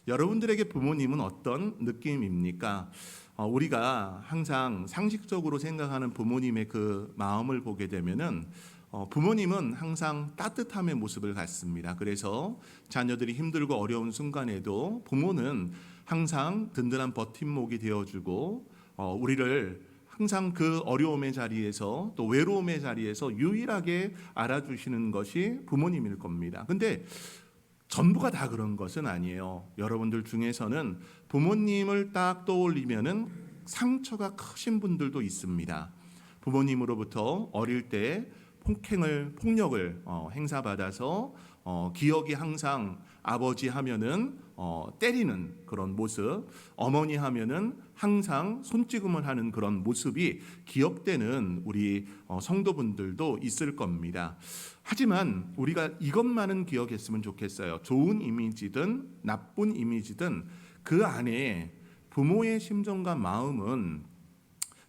여러분들에게 부모님은 어떤 느낌입니까? 우리가 항상 상식적으로 생각하는 부모님의 그 마음을 보게 되면은 부모님은 항상 따뜻함의 모습을 갖습니다. 그래서 자녀들이 힘들고 어려운 순간에도 부모는 항상 든든한 버팀목이 되어주고 우리를 항상 그 어려움의 자리에서 또 외로움의 자리에서 유일하게 알아주시는 것이 부모님일 겁니다. 근데 전부가 다 그런 것은 아니에요. 여러분들 중에서는 부모님을 딱 떠올리면은 상처가 크신 분들도 있습니다. 부모님으로부터 어릴 때 폭력을 행사받아서 기억이 항상 아버지 하면은 때리는 그런 모습, 어머니 하면은 항상 손찌검을 하는 그런 모습이 기억되는 우리 성도분들도 있을 겁니다. 하지만 우리가 이것만은 기억했으면 좋겠어요. 좋은 이미지든 나쁜 이미지든 그 안에 부모의 심정과 마음은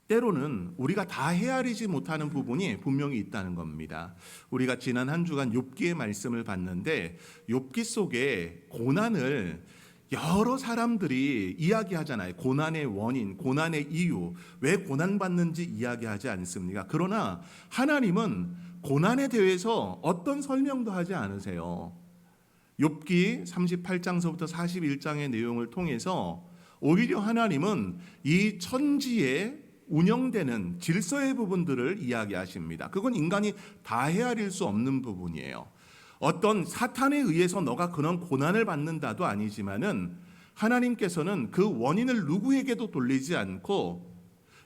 때로는 우리가 다 헤아리지 못하는 부분이 분명히 있다는 겁니다. 우리가 지난 한 주간 욥기의 말씀을 봤는데 욥기 속에 고난을 여러 사람들이 이야기하잖아요. 고난의 원인, 고난의 이유, 왜 고난받는지 이야기하지 않습니까? 그러나 하나님은 고난에 대해서 어떤 설명도 하지 않으세요. 욥기 38장서부터 41장의 내용을 통해서 오히려 하나님은 이 천지에 운영되는 질서의 부분들을 이야기하십니다. 그건 인간이 다 헤아릴 수 없는 부분이에요. 어떤 사탄에 의해서 너가 그런 고난을 받는다도 아니지만은 하나님께서는 그 원인을 누구에게도 돌리지 않고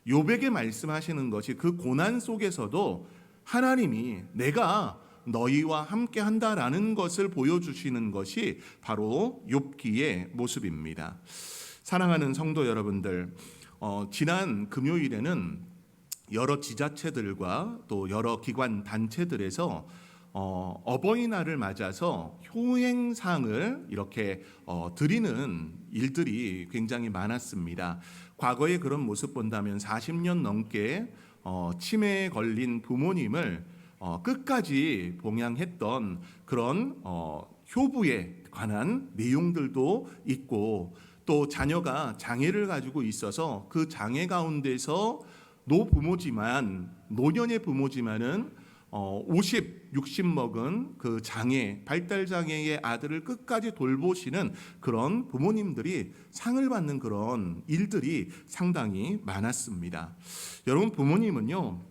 욥에게 말씀하시는 것이 그 고난 속에서도 하나님이 내가 너희와 함께 한다라는 것을 보여주시는 것이 바로 욥기의 모습입니다. 사랑하는 성도 여러분들, 지난 금요일에는 여러 지자체들과 또 여러 기관 단체들에서 어버이날을 맞아서 효행상을 이렇게 드리는 일들이 굉장히 많았습니다. 과거의 그런 모습 본다면 40년 넘게 치매에 걸린 부모님을 끝까지 봉양했던 그런 효부에 관한 내용들도 있고, 또 자녀가 장애를 가지고 있어서 그 장애 가운데서 노년의 부모지만은 50, 60 먹은 그 발달 장애의 아들을 끝까지 돌보시는 그런 부모님들이 상을 받는 그런 일들이 상당히 많았습니다. 여러분, 부모님은요,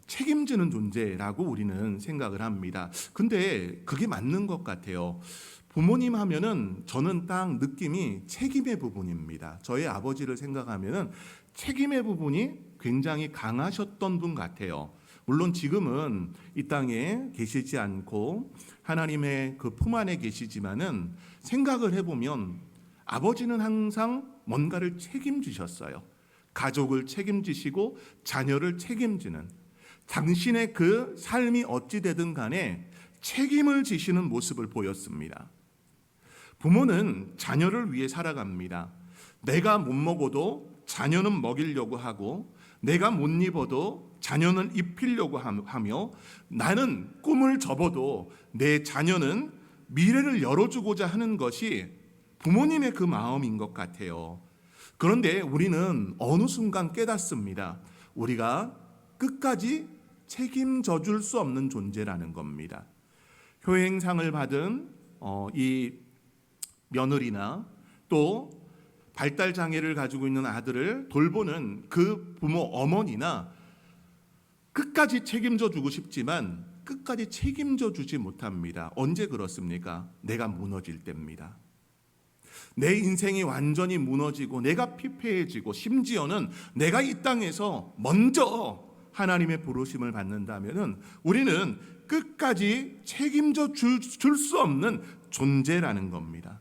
책임지는 존재라고 우리는 생각을 합니다. 근데 그게 맞는 것 같아요. 부모님 하면은 저는 딱 느낌이 책임의 부분입니다. 저의 아버지를 생각하면은 책임의 부분이 굉장히 강하셨던 분 같아요. 물론 지금은 이 땅에 계시지 않고 하나님의 그 품 안에 계시지만은 생각을 해보면 아버지는 항상 뭔가를 책임지셨어요. 가족을 책임지시고 자녀를 책임지는, 당신의 그 삶이 어찌 되든 간에 책임을 지시는 모습을 보였습니다. 부모는 자녀를 위해 살아갑니다. 내가 못 먹어도 자녀는 먹이려고 하고, 내가 못 입어도 자녀는 입히려고 하며, 나는 꿈을 접어도 내 자녀는 미래를 열어주고자 하는 것이 부모님의 그 마음인 것 같아요. 그런데 우리는 어느 순간 깨닫습니다. 우리가 끝까지 책임져 줄 수 없는 존재라는 겁니다. 효행상을 받은 이 며느리나 또 발달 장애를 가지고 있는 아들을 돌보는 그 부모 어머니나 끝까지 책임져 주고 싶지만 끝까지 책임져 주지 못합니다. 언제 그렇습니까? 내가 무너질 때입니다. 내 인생이 완전히 무너지고 내가 피폐해지고 심지어는 내가 이 땅에서 먼저 하나님의 부르심을 받는다면은 우리는 끝까지 책임져 줄 수 없는 존재라는 겁니다.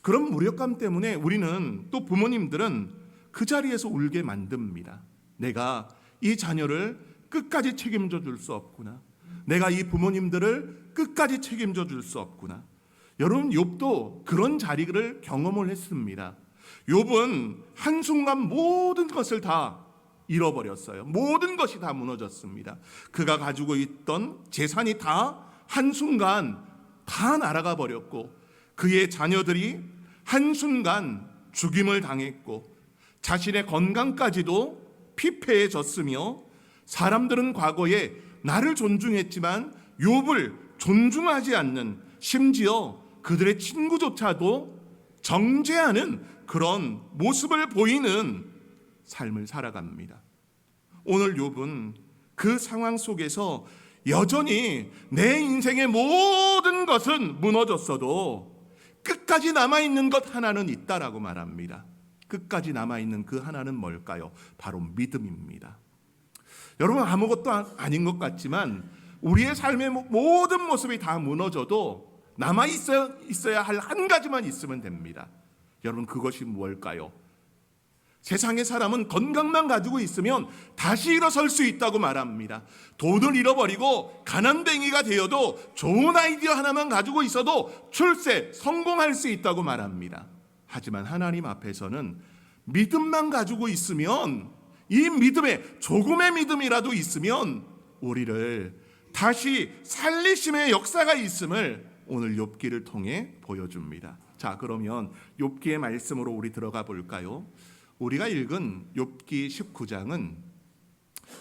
그런 무력감 때문에 우리는, 또 부모님들은 그 자리에서 울게 만듭니다. 내가 이 자녀를 끝까지 책임져 줄 수 없구나. 내가 이 부모님들을 끝까지 책임져 줄 수 없구나. 여러분, 욥도 그런 자리를 경험을 했습니다. 욥은 한순간 모든 것을 다 잃어버렸어요. 모든 것이 다 무너졌습니다. 그가 가지고 있던 재산이 다 한순간 다 날아가 버렸고, 그의 자녀들이 한순간 죽임을 당했고 자신의 건강까지도 피폐해졌으며 사람들은 과거에 나를 존중했지만 욥을 존중하지 않는, 심지어 그들의 친구조차도 정죄하는 그런 모습을 보이는 삶을 살아갑니다. 오늘 욥은 그 상황 속에서 여전히 내 인생의 모든 것은 무너졌어도 끝까지 남아있는 것 하나는 있다라고 말합니다. 끝까지 남아있는 그 하나는 뭘까요? 바로 믿음입니다. 여러분, 아무것도 아닌 것 같지만 우리의 삶의 모든 모습이 다 무너져도 남아있어야 할 한 가지만 있으면 됩니다. 여러분, 그것이 무엇일까요? 세상의 사람은 건강만 가지고 있으면 다시 일어설 수 있다고 말합니다. 돈을 잃어버리고 가난뱅이가 되어도 좋은 아이디어 하나만 가지고 있어도 출세, 성공할 수 있다고 말합니다. 하지만 하나님 앞에서는 믿음만 가지고 있으면, 이 믿음에 조금의 믿음이라도 있으면 우리를 다시 살리심의 역사가 있음을 오늘 욥기를 통해 보여줍니다. 자, 그러면 욥기의 말씀으로 우리 들어가 볼까요? 우리가 읽은 욥기 19장은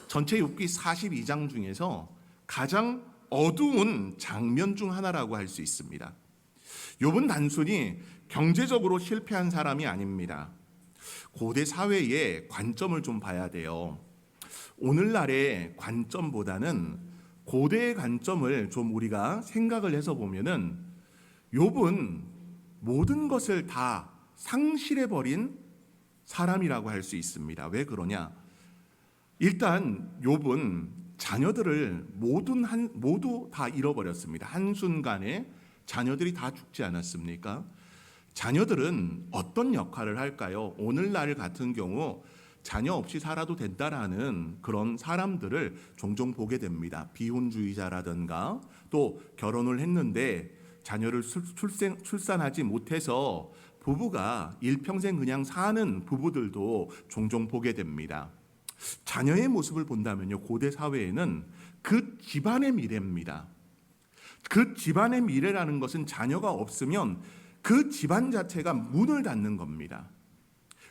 전체 욥기 42장 중에서 가장 어두운 장면 중 하나라고 할 수 있습니다. 욥은 단순히 경제적으로 실패한 사람이 아닙니다. 고대 사회의 관점을 좀 봐야 돼요. 오늘날의 관점보다는 고대의 관점을 좀 우리가 생각을 해서 보면은 욥은 모든 것을 다 상실해버린 사람이라고 할 수 있습니다. 왜 그러냐? 일단 욥은 자녀들을 모두 다 잃어버렸습니다. 한순간에 자녀들이 다 죽지 않았습니까? 자녀들은 어떤 역할을 할까요? 오늘날 같은 경우 자녀 없이 살아도 된다라는 그런 사람들을 종종 보게 됩니다. 비혼주의자라든가, 또 결혼을 했는데 자녀를 출산하지 못해서 부부가 일평생 그냥 사는 부부들도 종종 보게 됩니다. 자녀의 모습을 본다면요, 고대 사회에는 그 집안의 미래입니다. 그 집안의 미래라는 것은 자녀가 없으면 그 집안 자체가 문을 닫는 겁니다.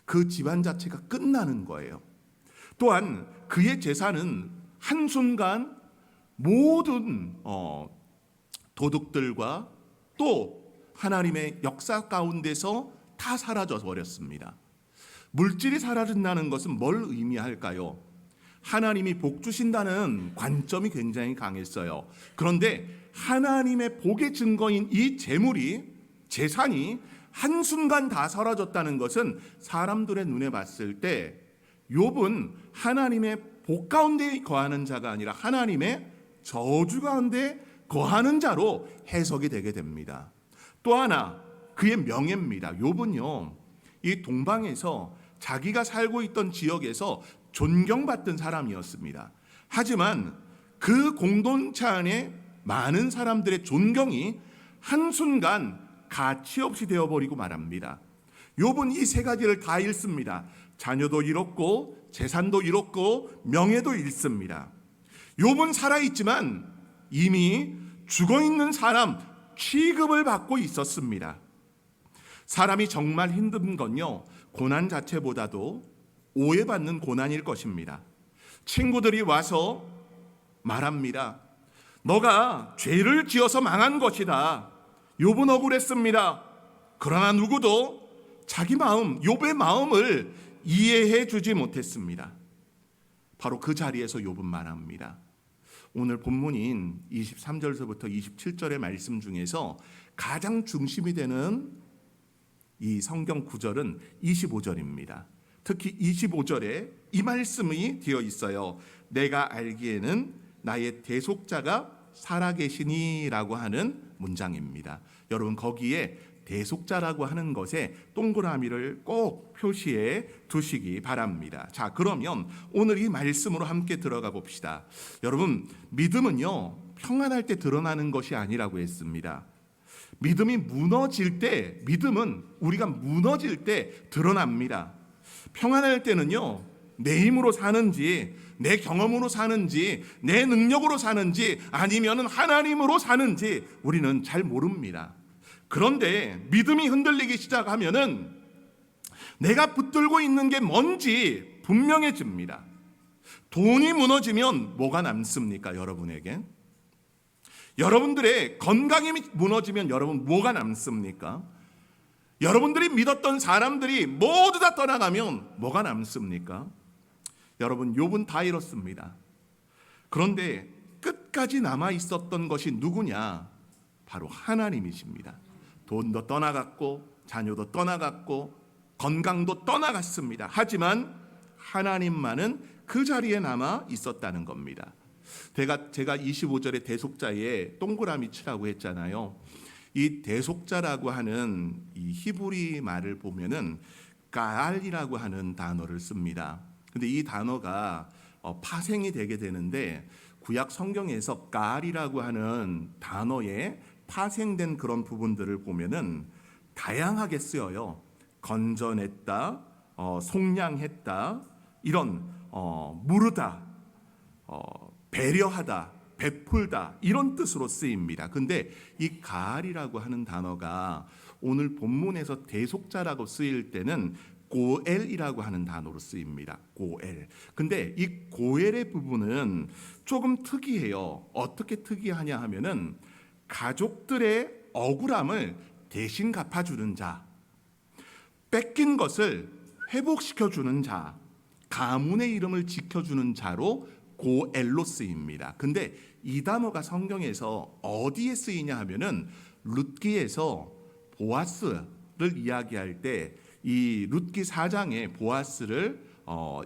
그 집안 자체가 끝나는 거예요. 또한 그의 재산은 한순간 모든 도둑들과 또 하나님의 역사 가운데서 다 사라져 버렸습니다. 물질이 사라진다는 것은 뭘 의미할까요? 하나님이 복 주신다는 관점이 굉장히 강했어요. 그런데 하나님의 복의 증거인 이 재산이 한순간 다 사라졌다는 것은 사람들의 눈에 봤을 때 욥은 하나님의 복 가운데 거하는 자가 아니라 하나님의 저주 가운데 거하는 자로 해석이 되게 됩니다. 또 하나, 그의 명예입니다. 욥은요, 이 동방에서 자기가 살고 있던 지역에서 존경받던 사람이었습니다. 하지만 그 공동체 안에 많은 사람들의 존경이 한순간 가치 없이 되어버리고 말합니다. 욥은 이 세 가지를 다 잃습니다. 자녀도 잃었고 재산도 잃었고 명예도 잃습니다. 욥은 살아있지만 이미 죽어있는 사람 취급을 받고 있었습니다. 사람이 정말 힘든 건요, 고난 자체보다도 오해받는 고난일 것입니다. 친구들이 와서 말합니다. 너가 죄를 지어서 망한 것이다. 욥은 억울했습니다. 그러나 누구도 자기 마음, 욥의 마음을 이해해 주지 못했습니다. 바로 그 자리에서 욥은 말합니다. 오늘 본문인 23절서부터 27절의 말씀 중에서 가장 중심이 되는 이 성경 구절은 25절입니다. 특히 25절에 이 말씀이 되어 있어요. 내가 알기에는 나의 대속자가 살아계시니라고 하는 문장입니다. 여러분, 거기에 대속자라고 하는 것에 동그라미를 꼭 표시해 두시기 바랍니다. 자, 그러면 오늘 이 말씀으로 함께 들어가 봅시다. 여러분, 믿음은요, 평안할 때 드러나는 것이 아니라고 했습니다. 믿음이 무너질 때, 믿음은 우리가 무너질 때 드러납니다. 평안할 때는요, 내 힘으로 사는지, 내 경험으로 사는지, 내 능력으로 사는지, 아니면 하나님으로 사는지 우리는 잘 모릅니다. 그런데 믿음이 흔들리기 시작하면은 내가 붙들고 있는 게 뭔지 분명해집니다. 돈이 무너지면 뭐가 남습니까, 여러분에게? 여러분들의 건강이 무너지면 여러분 뭐가 남습니까? 여러분들이 믿었던 사람들이 모두 다 떠나가면 뭐가 남습니까? 여러분, 욥은 다 잃었습니다. 그런데 끝까지 남아 있었던 것이 누구냐? 바로 하나님이십니다. 돈도 떠나갔고 자녀도 떠나갔고 건강도 떠나갔습니다. 하지만 하나님만은 그 자리에 남아 있었다는 겁니다. 제가 25절에 대속자에 동그라미 치라고 했잖아요. 이 대속자라고 하는 이 히브리 말을 보면은 가알이라고 하는 단어를 씁니다. 근데 이 단어가 파생이 되게 되는데 구약 성경에서 가알이라고 하는 단어에 파생된 그런 부분들을 보면은 다양하게 쓰여요. 건져냈다, 속량했다, 이런 무르다, 배려하다, 베풀다, 이런 뜻으로 쓰입니다. 근데 이 가알이라고 하는 단어가 오늘 본문에서 대속자라고 쓰일 때는 고엘이라고 하는 단어로 쓰입니다. 고엘. 근데 이 고엘의 부분은 조금 특이해요. 어떻게 특이하냐 하면은 가족들의 억울함을 대신 갚아주는 자, 뺏긴 것을 회복시켜주는 자, 가문의 이름을 지켜주는 자로 고엘로 쓰입니다. 근데 이 단어가 성경에서 어디에 쓰이냐 하면은 룻기에서 보아스를 이야기할 때 이 룻기 4장에 보아스를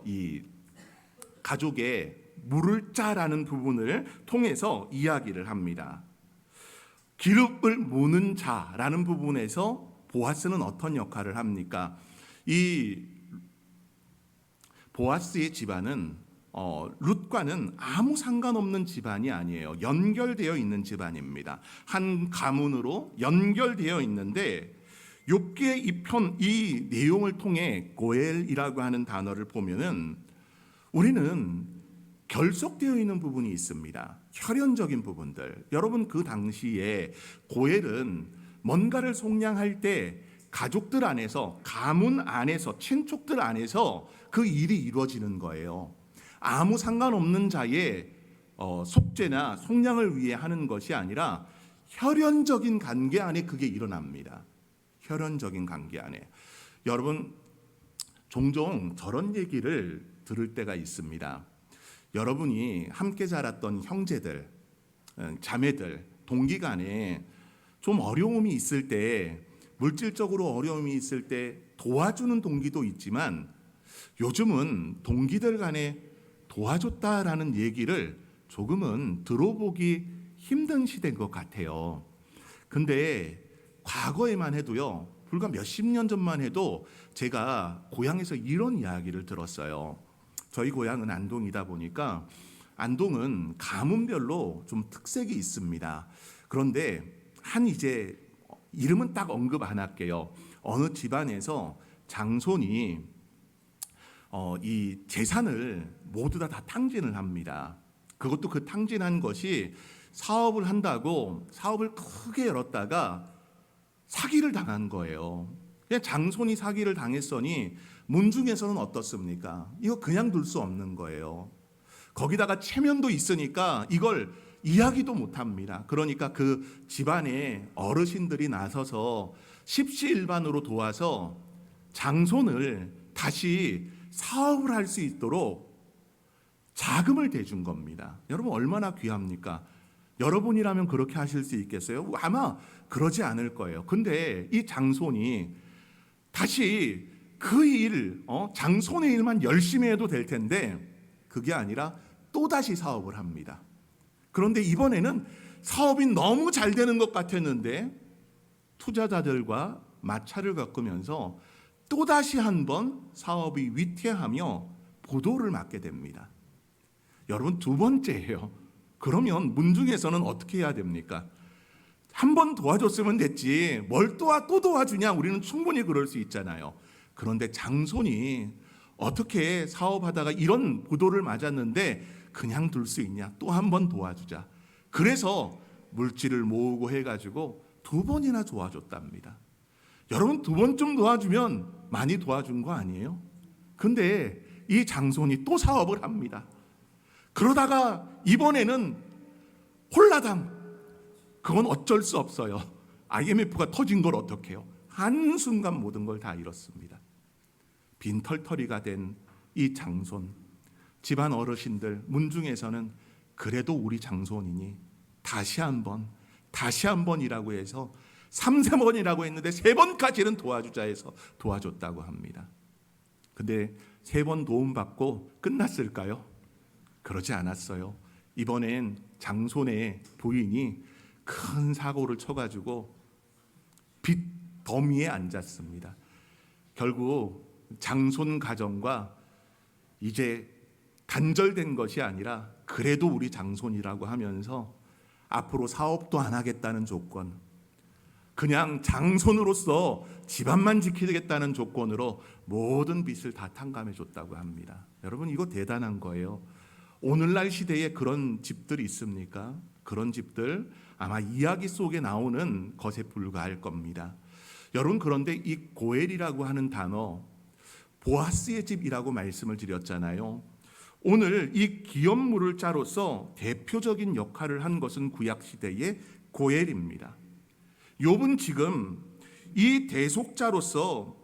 이 가족의 물을 자라는 부분을 통해서 이야기를 합니다. 기름을 모는 자라는 부분에서 보아스는 어떤 역할을 합니까? 이 보아스의 집안은 룻과는 아무 상관없는 집안이 아니에요. 연결되어 있는 집안입니다. 한 가문으로 연결되어 있는데 욥기의 이 내용을 통해 고엘이라고 하는 단어를 보면은 우리는 결속되어 있는 부분이 있습니다. 혈연적인 부분들. 여러분, 그 당시에 고엘은 뭔가를 속량할 때 가족들 안에서, 가문 안에서, 친족들 안에서 그 일이 이루어지는 거예요. 아무 상관없는 자의 속죄나 속량을 위해 하는 것이 아니라 혈연적인 관계 안에 그게 일어납니다. 혈연적인 관계 안에. 여러분, 종종 저런 얘기를 들을 때가 있습니다. 여러분이 함께 자랐던 형제들, 자매들, 동기 간에 좀 어려움이 있을 때, 물질적으로 어려움이 있을 때 도와주는 동기도 있지만 요즘은 동기들 간에 도와줬다라는 얘기를 조금은 들어보기 힘든 시대인 것 같아요. 근데 과거에만 해도요, 불과 몇십 년 전만 해도 제가 고향에서 이런 이야기를 들었어요. 저희 고향은 안동이다 보니까 안동은 가문별로 좀 특색이 있습니다. 그런데 이제 이름은 딱 언급 안 할게요. 어느 집안에서 장손이 이 재산을 모두 다 탕진을 합니다. 그것도 그 탕진한 것이 사업을 한다고 사업을 크게 열었다가 사기를 당한 거예요. 그냥 장손이 사기를 당했으니 문중에서는 어떻습니까? 이거 그냥 둘 수 없는 거예요. 거기다가 체면도 있으니까 이걸 이야기도 못합니다. 그러니까 그 집안의 어르신들이 나서서 십시일반으로 도와서 장손을 다시 사업을 할 수 있도록 자금을 대준 겁니다. 여러분, 얼마나 귀합니까? 여러분이라면 그렇게 하실 수 있겠어요? 아마 그러지 않을 거예요. 근데 이 장손이 다시 그 일, 장손의 일만 열심히 해도 될 텐데 그게 아니라 또다시 사업을 합니다. 그런데 이번에는 사업이 너무 잘 되는 것 같았는데 투자자들과 마찰을 겪으면서 또다시 한번 사업이 위태하며 부도를 맞게 됩니다. 여러분, 두 번째예요. 그러면 문중에서는 어떻게 해야 됩니까? 한 번 도와줬으면 됐지 뭘 또 도와주냐? 우리는 충분히 그럴 수 있잖아요. 그런데 장손이 어떻게 사업하다가 이런 부도를 맞았는데 그냥 둘 수 있냐? 또 한 번 도와주자. 그래서 물질을 모으고 해가지고 2번이나 도와줬답니다. 여러분, 2번쯤 도와주면 많이 도와준 거 아니에요? 근데 이 장손이 또 사업을 합니다. 그러다가 이번에는 홀라당, 그건 어쩔 수 없어요. IMF가 터진 걸 어떡해요? 한순간 모든 걸 다 잃었습니다. 빈털터리가 된 이 장손, 집안 어르신들 문중에서는 그래도 우리 장손이니 다시 한번이라고 해서 3번이라고 했는데 3번까지는 도와주자 해서 도와줬다고 합니다. 근데 3번 도움받고 끝났을까요? 그러지 않았어요. 이번엔 장손의 부인이 큰 사고를 쳐가지고 빚 더미에 앉았습니다. 결국 장손 가정과 이제 단절된 것이 아니라 그래도 우리 장손이라고 하면서 앞으로 사업도 안 하겠다는 조건, 그냥 장손으로서 집안만 지키겠다는 조건으로 모든 빚을 다 탕감해 줬다고 합니다. 여러분, 이거 대단한 거예요. 오늘날 시대에 그런 집들이 있습니까? 그런 집들 아마 이야기 속에 나오는 것에 불과할 겁니다. 여러분, 그런데 이 고엘이라고 하는 단어, 보아스의 집이라고 말씀을 드렸잖아요. 오늘 이 기업물을 자로서 대표적인 역할을 한 것은 구약시대의 고엘입니다. 욥은 지금 이 대속자로서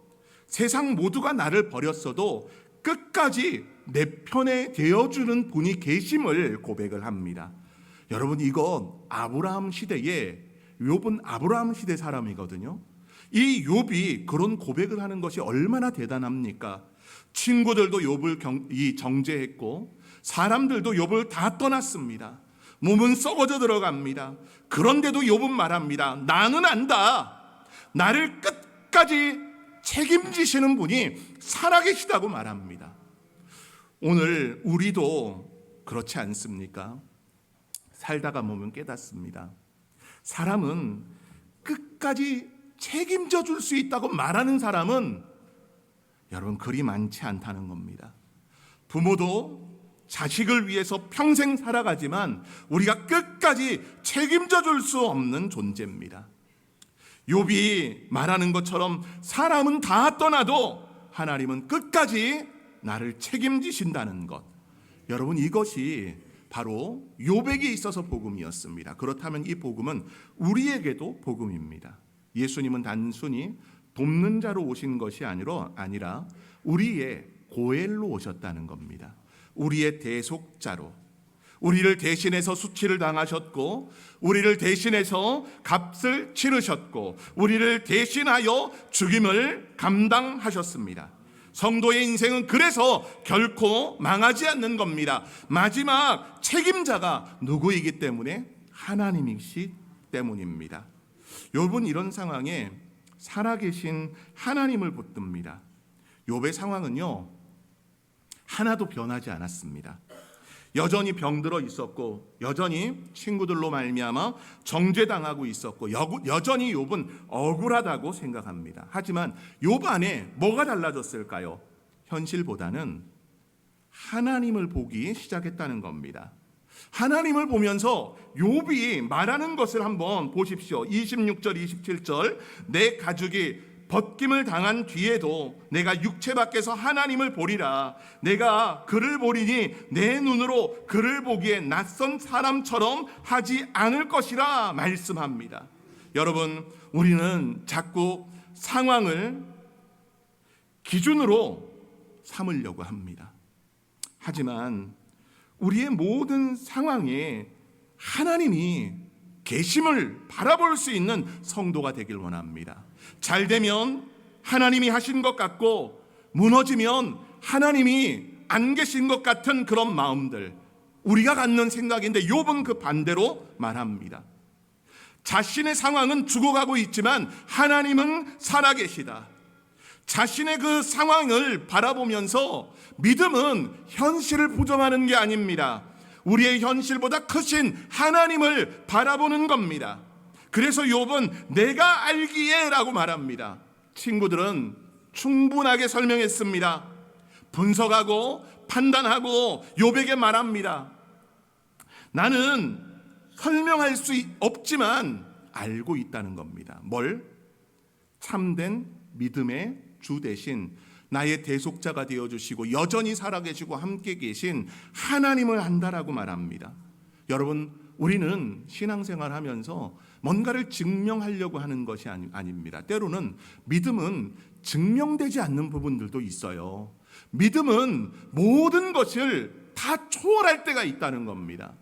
세상 모두가 나를 버렸어도 끝까지 내 편에 되어주는 분이 계심을 고백을 합니다. 여러분, 이거 아브라함 시대에, 욥은 아브라함 시대 사람이거든요. 이 욥이 그런 고백을 하는 것이 얼마나 대단합니까? 친구들도 욥을 정죄했고 사람들도 욥을 다 떠났습니다. 몸은 썩어져 들어갑니다. 그런데도 욥은 말합니다. 나는 안다. 나를 끝까지 책임지시는 분이 살아계시다고 말합니다. 오늘 우리도 그렇지 않습니까? 살다가 보면 깨닫습니다. 사람은 끝까지 책임져 줄 수 있다고 말하는 사람은 여러분 그리 많지 않다는 겁니다. 부모도 자식을 위해서 평생 살아가지만 우리가 끝까지 책임져 줄 수 없는 존재입니다. 욥이 말하는 것처럼 사람은 다 떠나도 하나님은 끝까지 나를 책임지신다는 것, 여러분 이것이 바로 욥에게 있어서 복음이었습니다. 그렇다면 이 복음은 우리에게도 복음입니다. 예수님은 단순히 돕는 자로 오신 것이 아니라 우리의 고엘로 오셨다는 겁니다. 우리의 대속자로, 우리를 대신해서 수치를 당하셨고 우리를 대신해서 값을 치르셨고 우리를 대신하여 죽임을 감당하셨습니다. 성도의 인생은 그래서 결코 망하지 않는 겁니다. 마지막 책임자가 누구이기 때문에? 하나님이시 때문입니다. 욥은 이런 상황에 살아계신 하나님을 붙듭니다. 욥의 상황은요, 하나도 변하지 않았습니다. 여전히 병들어 있었고 여전히 친구들로 말미암아 정죄당하고 있었고 여전히 욥은 억울하다고 생각합니다. 하지만 욥 안에 뭐가 달라졌을까요? 현실보다는 하나님을 보기 시작했다는 겁니다. 하나님을 보면서 욥이 말하는 것을 한번 보십시오. 26절 27절, 내 가죽이 벗김을 당한 뒤에도 내가 육체 밖에서 하나님을 보리라. 내가 그를 보리니 내 눈으로 그를 보기에 낯선 사람처럼 하지 않을 것이라 말씀합니다. 여러분, 우리는 자꾸 상황을 기준으로 삼으려고 합니다. 하지만 우리의 모든 상황에 하나님이 계심을 바라볼 수 있는 성도가 되길 원합니다. 잘 되면 하나님이 하신 것 같고 무너지면 하나님이 안 계신 것 같은 그런 마음들, 우리가 갖는 생각인데 욥은 그 반대로 말합니다. 자신의 상황은 죽어가고 있지만 하나님은 살아계시다. 자신의 그 상황을 바라보면서 믿음은 현실을 부정하는 게 아닙니다. 우리의 현실보다 크신 하나님을 바라보는 겁니다. 그래서 욥은 내가 알기에 라고 말합니다. 친구들은 충분하게 설명했습니다. 분석하고 판단하고 욥에게 말합니다. 나는 설명할 수 없지만 알고 있다는 겁니다. 뭘? 참된 믿음의 주 대신 나의 대속자가 되어주시고 여전히 살아계시고 함께 계신 하나님을 안다라고 말합니다. 여러분, 우리는 신앙생활하면서 뭔가를 증명하려고 하는 것이 아닙니다. 때로는 믿음은 증명되지 않는 부분들도 있어요. 믿음은 모든 것을 다 초월할 때가 있다는 겁니다.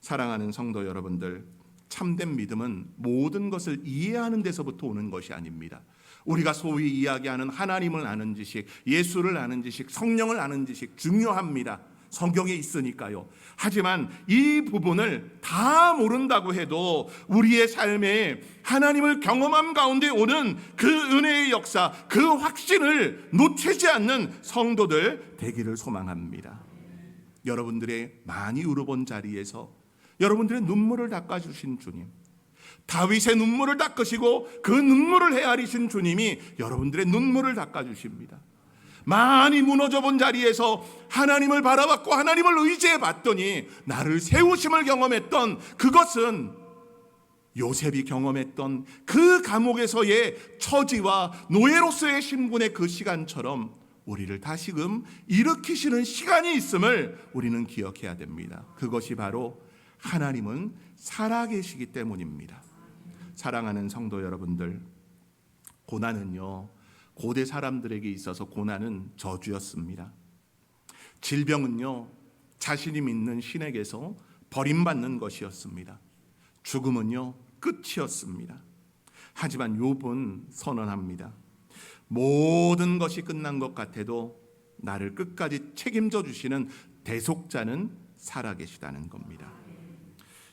사랑하는 성도 여러분들, 참된 믿음은 모든 것을 이해하는 데서부터 오는 것이 아닙니다. 우리가 소위 이야기하는 하나님을 아는 지식, 예수를 아는 지식, 성령을 아는 지식 중요합니다. 성경에 있으니까요. 하지만 이 부분을 다 모른다고 해도 우리의 삶에 하나님을 경험함 가운데 오는 그 은혜의 역사, 그 확신을 놓치지 않는 성도들 되기를 소망합니다. 여러분들의 많이 울어본 자리에서 여러분들의 눈물을 닦아주신 주님, 다윗의 눈물을 닦으시고 그 눈물을 헤아리신 주님이 여러분들의 눈물을 닦아주십니다. 많이 무너져 본 자리에서 하나님을 바라봤고 하나님을 의지해 봤더니 나를 세우심을 경험했던 그것은 요셉이 경험했던 그 감옥에서의 처지와 노예로서의 신분의 그 시간처럼 우리를 다시금 일으키시는 시간이 있음을 우리는 기억해야 됩니다. 그것이 바로 하나님은 살아계시기 때문입니다. 사랑하는 성도 여러분들, 고난은요, 고대 사람들에게 있어서 고난은 저주였습니다. 질병은요, 자신이 믿는 신에게서 버림받는 것이었습니다. 죽음은요, 끝이었습니다. 하지만 욥은 선언합니다. 모든 것이 끝난 것 같아도 나를 끝까지 책임져 주시는 대속자는 살아계시다는 겁니다.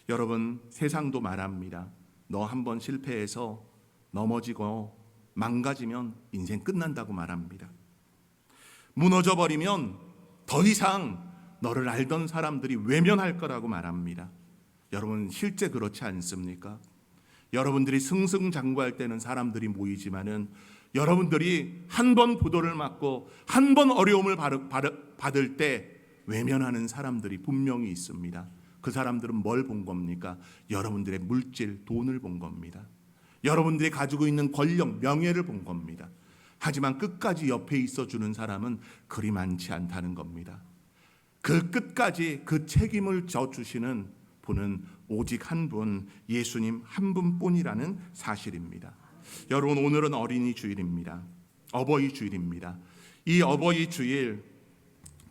여러분, 세상도 말합니다. 너 한번 실패해서 넘어지고 망가지면 인생 끝난다고 말합니다. 무너져버리면 더 이상 너를 알던 사람들이 외면할 거라고 말합니다. 여러분, 실제 그렇지 않습니까? 여러분들이 승승장구할 때는 사람들이 모이지만은 여러분들이 한 번 부도를 맞고 한 번 어려움을 받을 때 외면하는 사람들이 분명히 있습니다. 그 사람들은 뭘 본 겁니까? 여러분들의 물질, 돈을 본 겁니다. 여러분들이 가지고 있는 권력, 명예를 본 겁니다. 하지만 끝까지 옆에 있어주는 사람은 그리 많지 않다는 겁니다. 그 끝까지 그 책임을 져주시는 분은 오직 한 분, 예수님 한 분뿐이라는 사실입니다. 여러분, 오늘은 어린이 주일입니다. 어버이 주일입니다. 이 어버이 주일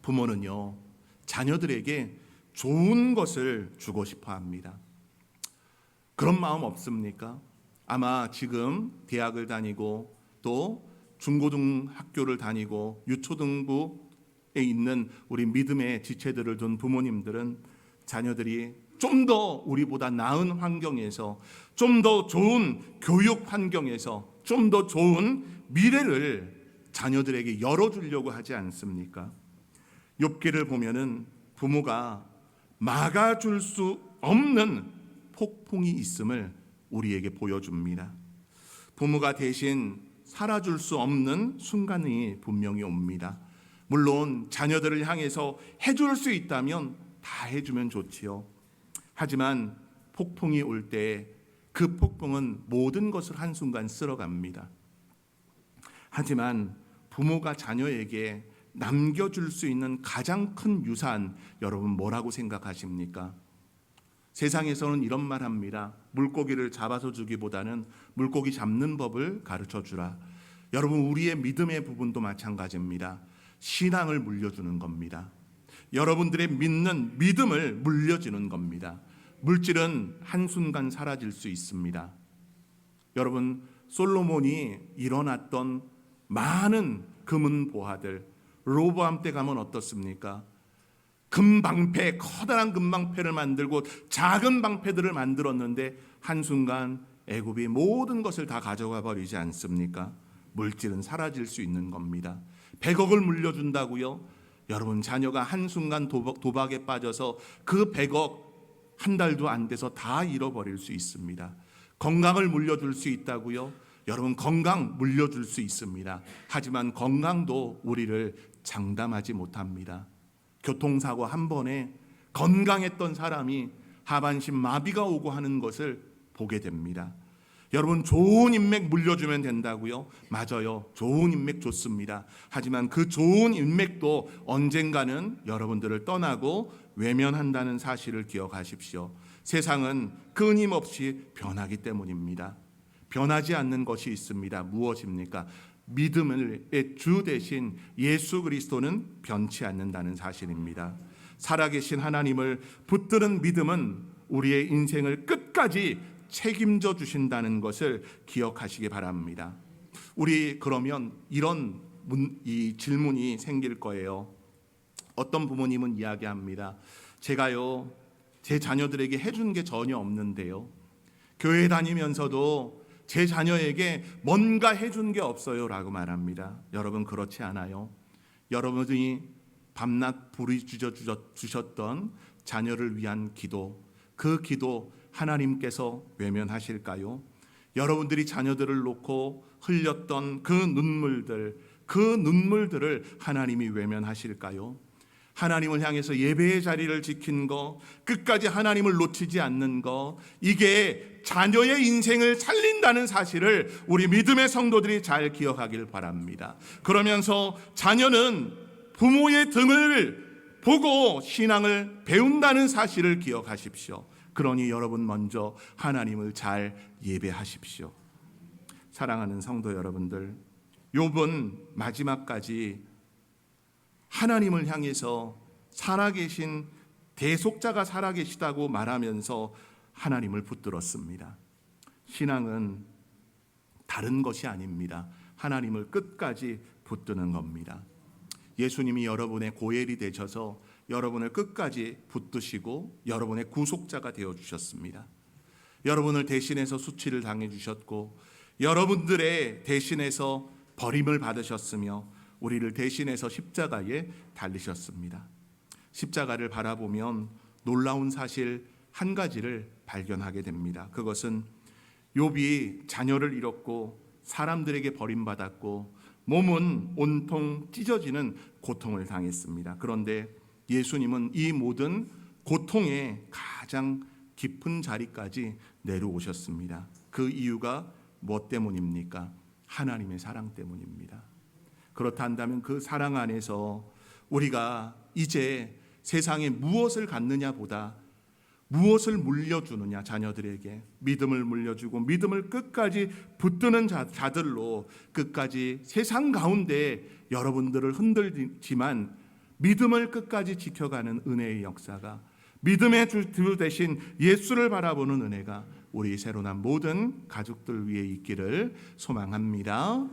부모는요, 자녀들에게 좋은 것을 주고 싶어 합니다. 그런 마음 없습니까? 아마 지금 대학을 다니고 또 중고등학교를 다니고 유초등부에 있는 우리 믿음의 지체들을 둔 부모님들은 자녀들이 좀 더 우리보다 나은 환경에서, 좀 더 좋은 교육 환경에서, 좀 더 좋은 미래를 자녀들에게 열어주려고 하지 않습니까? 욥기를 보면은 부모가 막아줄 수 없는 폭풍이 있음을 우리에게 보여줍니다. 부모가 대신 살아줄 수 없는 순간이 분명히 옵니다. 물론 자녀들을 향해서 해줄 수 있다면 다 해주면 좋지요. 하지만 폭풍이 올 때 그 폭풍은 모든 것을 한순간 쓸어갑니다. 하지만 부모가 자녀에게 남겨줄 수 있는 가장 큰 유산, 여러분 뭐라고 생각하십니까? 세상에서는 이런 말 합니다. 물고기를 잡아서 주기보다는 물고기 잡는 법을 가르쳐 주라. 여러분, 우리의 믿음의 부분도 마찬가지입니다. 신앙을 물려주는 겁니다. 여러분들의 믿는 믿음을 물려주는 겁니다. 물질은 한순간 사라질 수 있습니다. 여러분, 솔로몬이 일어났던 많은 금은 보화들, 로보암 때 가면 어떻습니까? 금방패, 커다란 금방패를 만들고 작은 방패들을 만들었는데 한순간 애굽이 모든 것을 다 가져가 버리지 않습니까? 물질은 사라질 수 있는 겁니다. 100억을 물려준다고요? 여러분, 자녀가 한순간 도박에 빠져서 그 100억 한 달도 안 돼서 다 잃어버릴 수 있습니다. 건강을 물려줄 수 있다고요? 여러분, 건강 물려줄 수 있습니다. 하지만 건강도 우리를 장담하지 못합니다. 교통사고 한 번에 건강했던 사람이 하반신 마비가 오고 하는 것을 보게 됩니다. 여러분, 좋은 인맥 물려주면 된다고요? 맞아요. 좋은 인맥 좋습니다. 하지만 그 좋은 인맥도 언젠가는 여러분들을 떠나고 외면한다는 사실을 기억하십시오. 세상은 끊임없이 변하기 때문입니다. 변하지 않는 것이 있습니다. 무엇입니까? 믿음의 주 대신 예수 그리스도는 변치 않는다는 사실입니다. 살아계신 하나님을 붙드는 믿음은 우리의 인생을 끝까지 책임져 주신다는 것을 기억하시기 바랍니다. 우리 그러면 이런 이 질문이 생길 거예요. 어떤 부모님은 이야기합니다. 제가요, 제 자녀들에게 해준 게 전혀 없는데요. 교회 다니면서도 제 자녀에게 뭔가 해준 게 없어요 라고 말합니다. 여러분, 그렇지 않아요. 여러분이 밤낮 부르짖어 주셨던 자녀를 위한 기도, 그 기도 하나님께서 외면하실까요? 여러분들이 자녀들을 놓고 흘렸던 그 눈물들을 하나님이 외면하실까요? 하나님을 향해서 예배의 자리를 지킨 거, 끝까지 하나님을 놓치지 않는 거, 이게 자녀의 인생을 살린다는 사실을 우리 믿음의 성도들이 잘 기억하길 바랍니다. 그러면서 자녀는 부모의 등을 보고 신앙을 배운다는 사실을 기억하십시오. 그러니 여러분 먼저 하나님을 잘 예배하십시오. 사랑하는 성도 여러분들, 욥은 마지막까지 하나님을 향해서 살아계신 대속자가 살아계시다고 말하면서 하나님을 붙들었습니다. 신앙은 다른 것이 아닙니다. 하나님을 끝까지 붙드는 겁니다. 예수님이 여러분의 고엘이 되셔서 여러분을 끝까지 붙드시고 여러분의 구속자가 되어주셨습니다. 여러분을 대신해서 수치를 당해주셨고 여러분들의 대신해서 버림을 받으셨으며 우리를 대신해서 십자가에 달리셨습니다. 십자가를 바라보면 놀라운 사실 한 가지를 발견하게 됩니다. 그것은 욥이 자녀를 잃었고 사람들에게 버림받았고 몸은 온통 찢어지는 고통을 당했습니다. 그런데 예수님은 이 모든 고통의 가장 깊은 자리까지 내려오셨습니다. 그 이유가 무엇 때문입니까? 하나님의 사랑 때문입니다. 그렇다 한다면 그 사랑 안에서 우리가 이제 세상에 무엇을 갖느냐 보다 무엇을 물려주느냐, 자녀들에게 믿음을 물려주고 믿음을 끝까지 붙드는 자들로 끝까지 세상 가운데 여러분들을 흔들지만 믿음을 끝까지 지켜가는 은혜의 역사가, 믿음의 주 대신 예수를 바라보는 은혜가 우리 새로 난 모든 가족들 위에 있기를 소망합니다.